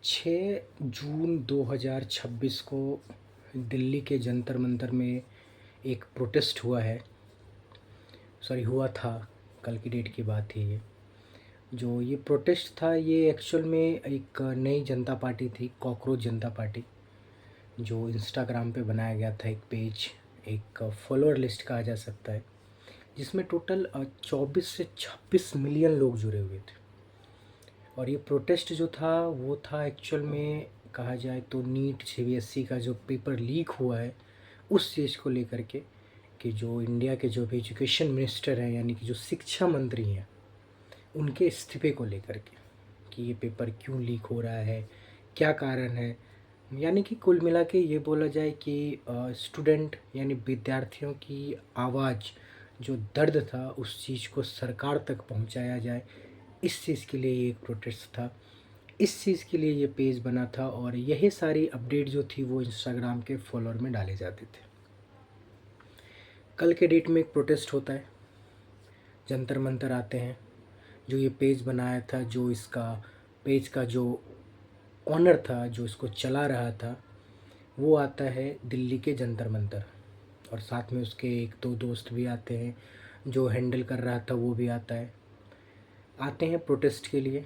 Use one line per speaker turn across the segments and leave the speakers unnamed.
6 जून 2026 को दिल्ली के जंतर मंतर में एक प्रोटेस्ट हुआ था। कल की डेट की बात है ये। जो ये प्रोटेस्ट था ये एक्चुअल में एक नई जनता पार्टी थी, कॉकरोच जनता पार्टी, जो इंस्टाग्राम पे बनाया गया था एक पेज, एक फॉलोअर लिस्ट कहा जा सकता है, जिसमें टोटल 24 से 26 मिलियन लोग जुड़े हुए थे। और ये प्रोटेस्ट जो था वो था एक्चुअल में कहा जाए तो नीट सीबीएसई का जो पेपर लीक हुआ है उस चीज़ को लेकर के, कि जो इंडिया के जो भी एजुकेशन मिनिस्टर हैं यानी कि जो शिक्षा मंत्री हैं उनके इस्तीफे को लेकर के, कि ये पेपर क्यों लीक हो रहा है, क्या कारण है। यानी कि कुल मिला के ये बोला जाए कि स्टूडेंट यानी विद्यार्थियों की आवाज़, जो दर्द था उस चीज़ को सरकार तक पहुंचाया जाए, इस चीज़ के लिए ये एक प्रोटेस्ट था। इस चीज़ के लिए ये पेज बना था और यही सारी अपडेट जो थी वो इंस्टाग्राम के फॉलोअर में डाले जाते थे। कल के डेट में एक प्रोटेस्ट होता है, जंतर मंतर आते हैं। जो ये पेज बनाया था, जो इसका पेज का जो ऑनर था, जो इसको चला रहा था, वो आता है दिल्ली के जंतर मंतर, और साथ में उसके एक दो दोस्त भी आते हैं। जो हैंडल कर रहा था वो भी आता है, आते हैं प्रोटेस्ट के लिए।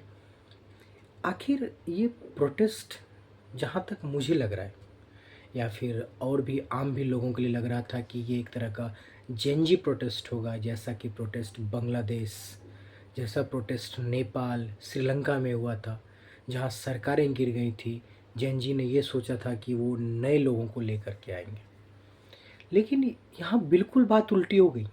आखिर ये प्रोटेस्ट, जहाँ तक मुझे लग रहा है या फिर और भी आम भी लोगों के लिए लग रहा था, कि ये एक तरह का जेनजी प्रोटेस्ट होगा, जैसा कि प्रोटेस्ट बांग्लादेश, जैसा प्रोटेस्ट नेपाल, श्रीलंका में हुआ था, जहाँ सरकारें गिर गई थी। जेनजी ने ये सोचा था कि वो नए लोगों को लेकर के आएंगे, लेकिन यहाँ बिल्कुल बात उल्टी हो गई।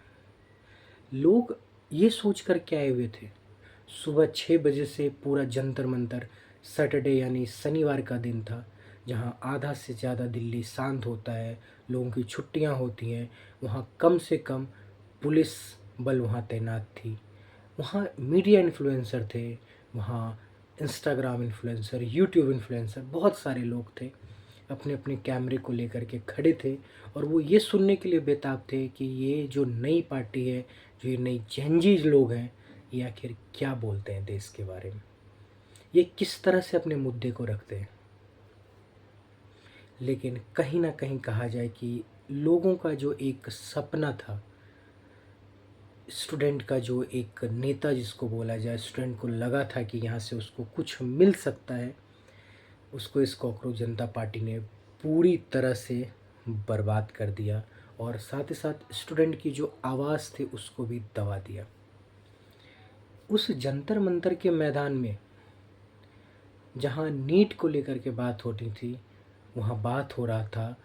लोग ये सोच कर के आए हुए थे, सुबह 6 बजे से पूरा जंतर मंतर, सैटरडे यानी शनिवार का दिन था, जहाँ आधा से ज़्यादा दिल्ली शांत होता है, लोगों की छुट्टियाँ होती हैं, वहाँ कम से कम पुलिस बल वहाँ तैनात थी, वहाँ मीडिया इन्फ्लुएंसर थे, वहाँ इंस्टाग्राम इन्फ्लुएंसर, यूट्यूब इन्फ्लुएंसर, बहुत सारे लोग थे, अपने अपने कैमरे को लेकर के खड़े थे, और वो ये सुनने के लिए बेताब थे कि ये जो नई पार्टी है, जो ये नई जेनजी लोग हैं, ये आखिर क्या बोलते हैं देश के बारे में, ये किस तरह से अपने मुद्दे को रखते हैं। लेकिन कहीं ना कहीं कहा जाए कि लोगों का जो एक सपना था, स्टूडेंट का जो एक नेता जिसको बोला जाए, स्टूडेंट को लगा था कि यहाँ से उसको कुछ मिल सकता है, उसको इस कॉकरोच जनता पार्टी ने पूरी तरह से बर्बाद कर दिया, और साथ ही साथ स्टूडेंट की जो आवाज़ थी उसको भी दबा दिया। उस जंतर मंतर के मैदान में जहाँ नीट को लेकर के बात होती थी, वहाँ बात हो रहा था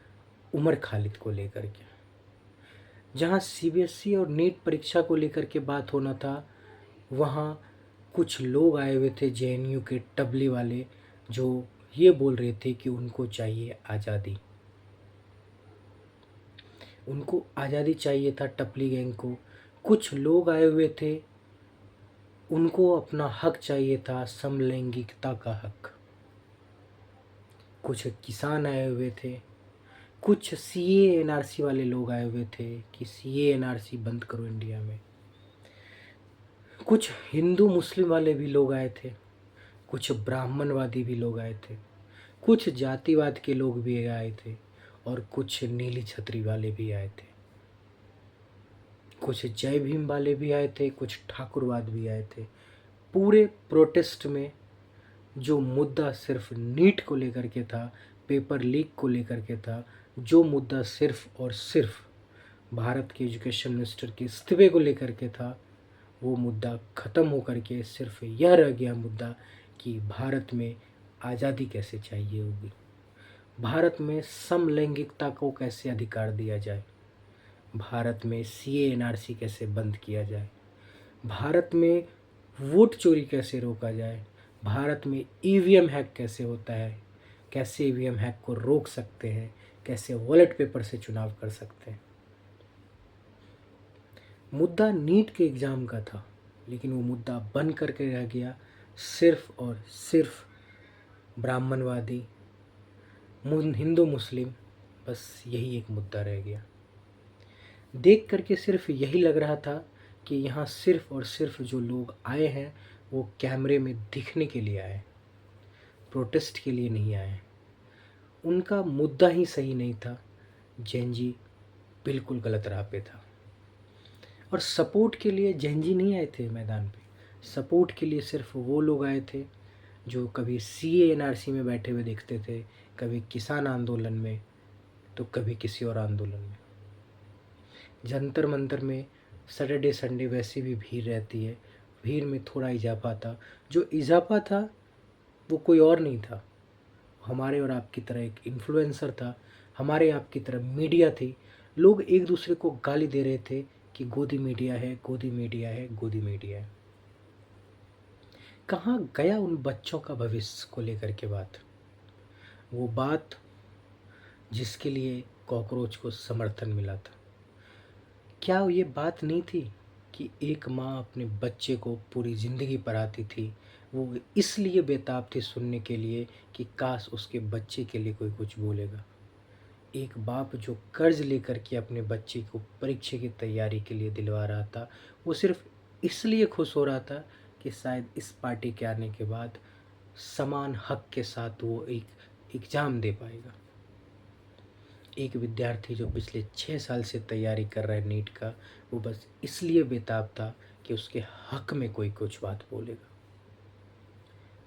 उमर खालिद को लेकर के। जहाँ सीबीएसई और नीट परीक्षा को लेकर के बात होना था, वहाँ कुछ लोग आए हुए थे जेएनयू के टबली वाले, जो ये बोल रहे थे कि उनको चाहिए आज़ादी, उनको आज़ादी चाहिए था, टपली गैंग को। कुछ लोग आए हुए थे, उनको अपना हक चाहिए था, समलैंगिकता का हक। कुछ किसान आए हुए थे, कुछ सीए एनआरसी वाले लोग आए हुए थे कि सीए एनआरसी बंद करो इंडिया में। कुछ हिंदू मुस्लिम वाले भी लोग आए थे, कुछ ब्राह्मणवादी भी लोग आए थे, कुछ जातिवाद के लोग भी आए थे, और कुछ नीली छतरी वाले भी आए थे, कुछ जय भीम वाले भी आए थे, कुछ ठाकुरवाद भी आए थे। पूरे प्रोटेस्ट में जो मुद्दा सिर्फ नीट को लेकर के था, पेपर लीक को लेकर के था, जो मुद्दा सिर्फ और सिर्फ भारत के एजुकेशन मिनिस्टर के इस्तीफे को लेकर के था, वो मुद्दा ख़त्म होकर के सिर्फ यह रह गया मुद्दा कि भारत में आज़ादी कैसे चाहिए होगी, भारत में समलैंगिकता को कैसे अधिकार दिया जाए, भारत में सीए एनआरसी कैसे बंद किया जाए, भारत में वोट चोरी कैसे रोका जाए, भारत में ईवीएम हैक कैसे होता है, कैसे ईवीएम हैक को रोक सकते हैं, कैसे वॉलेट पेपर से चुनाव कर सकते हैं। मुद्दा नीट के एग्ज़ाम का था, लेकिन वो मुद्दा बन करके रह गया सिर्फ और सिर्फ ब्राह्मणवादी, हिंदू मुस्लिम, बस यही एक मुद्दा रह गया। देख करके सिर्फ यही लग रहा था कि यहाँ सिर्फ और सिर्फ जो लोग आए हैं वो कैमरे में दिखने के लिए आए। प्रोटेस्ट के लिए नहीं आए हैं। उनका मुद्दा ही सही नहीं था। जैन जी बिल्कुल गलत राह पे था। और सपोर्ट के लिए जैन जी नहीं आए थे मैदान पे। सपोर्ट के लिए सिर्फ वो लोग आए थे जो कभी सीए एनआरसी में बैठे हुए दिखते थे, कभी किसान आंदोलन में, तो कभी किसी और आंदोलन में। जंतर मंतर में सैटरडे संडे वैसे भी भीड़ रहती है। भीड़ में थोड़ा इजाफा था। जो इजाफा था वो कोई और नहीं था, हमारे और आपकी तरह एक इन्फ्लुएंसर था, हमारे आपकी तरह मीडिया थी। लोग एक दूसरे को गाली दे रहे थे कि गोदी मीडिया है, गोदी मीडिया है, गोदी मीडिया है। कहाँ गया उन बच्चों का भविष्य को लेकर के बात? वो बात जिसके लिए कॉकरोच को समर्थन मिला था। क्या ये बात नहीं थी कि एक माँ अपने बच्चे को पूरी ज़िंदगी पढ़ाती थी, वो इसलिए बेताब थी सुनने के लिए कि काश उसके बच्चे के लिए कोई कुछ बोलेगा। एक बाप जो कर्ज लेकर के अपने बच्चे को परीक्षा की तैयारी के लिए दिलवा रहा था, वो सिर्फ इसलिए खुश हो रहा था कि शायद इस पार्टी के आने के बाद समान हक के साथ वो एक एग्ज़ाम दे पाएगा। एक विद्यार्थी जो पिछले 6 साल से तैयारी कर रहा है नीट का, वो बस इसलिए बेताब था कि उसके हक में कोई कुछ बात बोलेगा।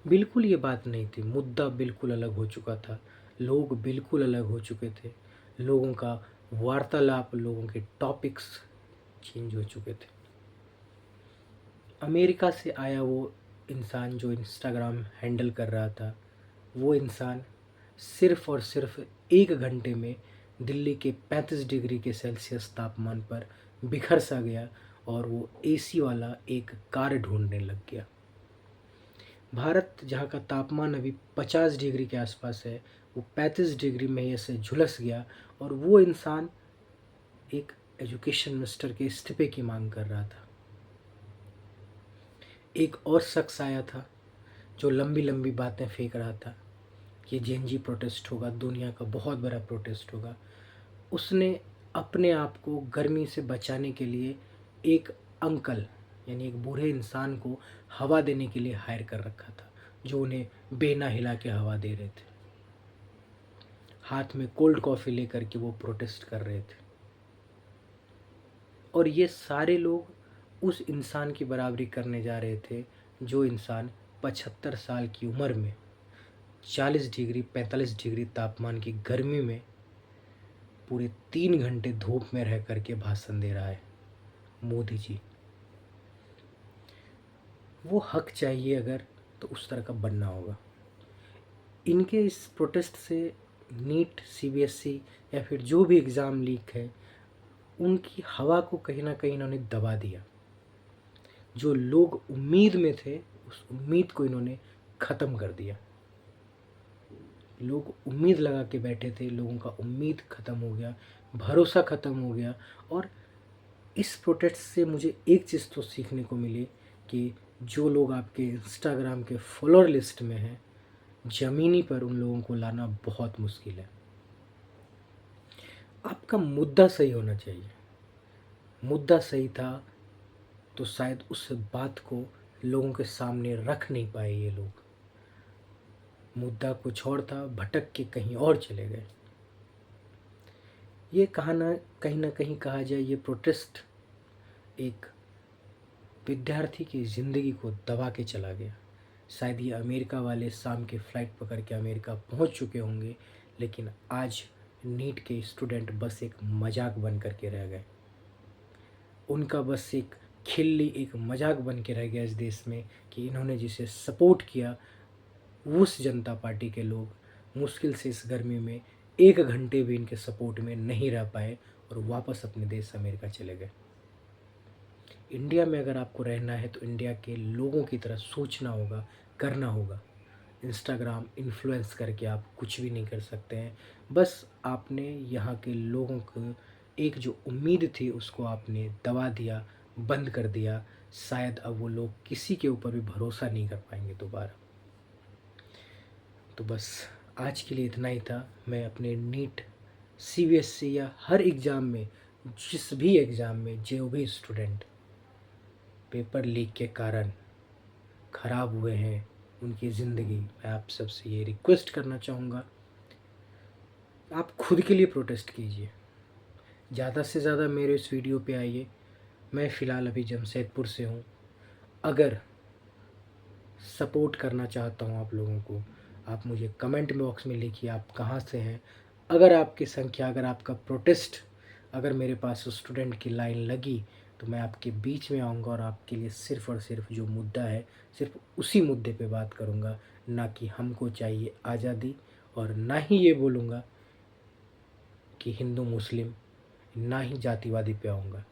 बिल्कुल ये बात नहीं थी। मुद्दा बिल्कुल अलग हो चुका था, लोग बिल्कुल अलग हो चुके थे, लोगों का वार्तालाप, लोगों के टॉपिक्स चेंज हो चुके थे। अमेरिका से आया वो इंसान जो इंस्टाग्राम हैंडल कर रहा था, वो इंसान सिर्फ़ और सिर्फ 1 घंटे में दिल्ली के 35 डिग्री के सेल्सियस तापमान पर बिखर सा गया और वो एसी वाला एक कार ढूंढने लग गया। भारत जहाँ का तापमान अभी 50 डिग्री के आसपास है, वो 35 डिग्री में ही ऐसे झुलस गया और वो इंसान एक एजुकेशन मिनिस्टर के इस्तीफे की मांग कर रहा था। एक और शख्स आया था जो लंबी लंबी बातें फेंक रहा था कि जेएनजी प्रोटेस्ट होगा, दुनिया का बहुत बड़ा प्रोटेस्ट होगा। उसने अपने आप को गर्मी से बचाने के लिए एक अंकल यानी एक बूढ़े इंसान को हवा देने के लिए हायर कर रखा था, जो उन्हें बेना हिला के हवा दे रहे थे। हाथ में कोल्ड कॉफ़ी लेकर के वो प्रोटेस्ट कर रहे थे। और ये सारे लोग उस इंसान की बराबरी करने जा रहे थे जो इंसान 75 साल की उम्र में 40 डिग्री 45 डिग्री तापमान की गर्मी में पूरे 3 घंटे धूप में रह करके भाषण दे रहा है। मोदी जी, वो हक चाहिए अगर, तो उस तरह का बनना होगा। इनके इस प्रोटेस्ट से नीट, सीबीएसई या फिर जो भी एग्ज़ाम लीक है, उनकी हवा को कहीं ना कहीं इन्होंने दबा दिया। जो लोग उम्मीद में थे, उस उम्मीद को इन्होंने ख़त्म कर दिया। लोग उम्मीद लगा के बैठे थे, लोगों का उम्मीद ख़त्म हो गया, भरोसा ख़त्म हो गया। और इस प्रोटेस्ट से मुझे एक चीज़ तो सीखने को मिली कि जो लोग आपके इंस्टाग्राम के फॉलोअर लिस्ट में हैं, ज़मीनी पर उन लोगों को लाना बहुत मुश्किल है। आपका मुद्दा सही होना चाहिए। मुद्दा सही था तो शायद उस बात को लोगों के सामने रख नहीं पाए ये लोग। मुद्दा कुछ और था, भटक के कहीं और चले गए। ये कहीं ना कहीं कहा जाए, ये प्रोटेस्ट एक विद्यार्थी की ज़िंदगी को दबा के चला गया। शायद ये अमेरिका वाले शाम की फ़्लाइट पकड़ के अमेरिका पहुंच चुके होंगे, लेकिन आज नीट के स्टूडेंट बस एक मजाक बन कर के रह गए। उनका बस एक खिल्ली, एक मजाक बन के रह गया इस देश में कि इन्होंने जिसे सपोर्ट किया, उस जनता पार्टी के लोग मुश्किल से इस गर्मी में 1 घंटे भी इनके सपोर्ट में नहीं रह पाए और वापस अपने देश अमेरिका चले गए। इंडिया में अगर आपको रहना है तो इंडिया के लोगों की तरह सोचना होगा, करना होगा। इंस्टाग्राम इन्फ्लुएंस करके आप कुछ भी नहीं कर सकते हैं। बस आपने यहाँ के लोगों को एक जो उम्मीद थी उसको आपने दबा दिया, बंद कर दिया। शायद अब वो लोग किसी के ऊपर भी भरोसा नहीं कर पाएंगे दोबारा। तो बस आज के लिए इतना ही था। मैं अपने नीट, सीबीएसई या हर एग्ज़ाम में, जिस भी एग्ज़ाम में जो भी स्टूडेंट पेपर लीक के कारण ख़राब हुए हैं उनकी ज़िंदगी। मैं आप सबसे ये रिक्वेस्ट करना चाहूँगा, आप खुद के लिए प्रोटेस्ट कीजिए, ज़्यादा से ज़्यादा मेरे इस वीडियो पे आइए। मैं फ़िलहाल अभी जमशेदपुर से हूँ। अगर सपोर्ट करना चाहता हूँ आप लोगों को, आप मुझे कमेंट बॉक्स में लिखिए आप कहाँ से हैं। अगर आपकी संख्या, अगर आपका प्रोटेस्ट, अगर मेरे पास स्टूडेंट की लाइन लगी तो मैं आपके बीच में आऊँगा और आपके लिए सिर्फ़ और सिर्फ जो मुद्दा है, सिर्फ उसी मुद्दे पे बात करूँगा। ना कि हमको चाहिए आज़ादी, और ना ही ये बोलूँगा कि हिंदू मुस्लिम, ना ही जातिवादी पे आऊँगा।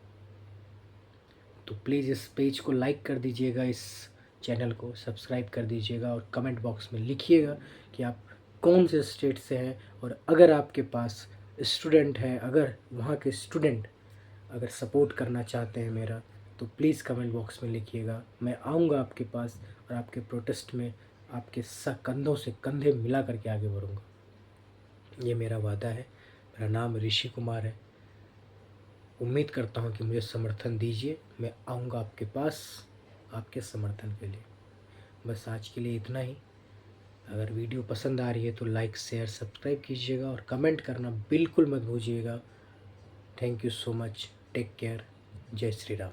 तो प्लीज़ इस पेज को लाइक कर दीजिएगा, इस चैनल को सब्सक्राइब कर दीजिएगा और कमेंट बॉक्स में लिखिएगा कि आप कौन से स्टेट से हैं। और अगर आपके पास स्टूडेंट है, अगर वहाँ के स्टूडेंट अगर सपोर्ट करना चाहते हैं मेरा, तो प्लीज़ कमेंट बॉक्स में लिखिएगा। मैं आऊँगा आपके पास और आपके प्रोटेस्ट में आपके कंधों से कंधे मिला करके आगे बढ़ूँगा। ये मेरा वादा है। मेरा नाम ऋषि कुमार है। उम्मीद करता हूँ कि मुझे समर्थन दीजिए। मैं आऊँगा आपके पास आपके समर्थन के लिए। बस आज के लिए इतना ही। अगर वीडियो पसंद आ रही है तो लाइक, शेयर, सब्सक्राइब कीजिएगा और कमेंट करना बिल्कुल मत भूलिएगा। Thank you so much. Take care. जय श्री राम।